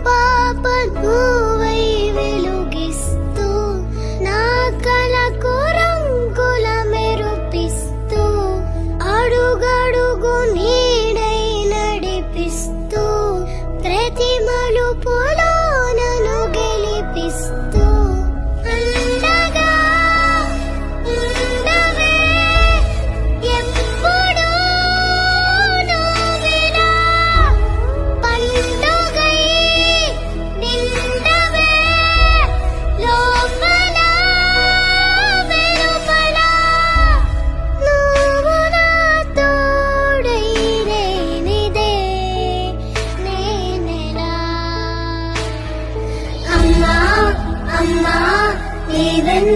పాప నువ్వై వెలుగిస్తూ నా కలకు రంగుల మెరుపిస్తూ అడుగడుగు నీడై నడిపిస్తూ ప్రతి మలుపులో నన్ను గెలిపిస్తూ అండగా ఉండవే ఎప్పుడూ నువ్విలా పండుగై నిండవే లోపల వెలుపల నువ్వు నా తోడై లేనిదే నేనెలా అమ్మా అమ్మా నీవెన్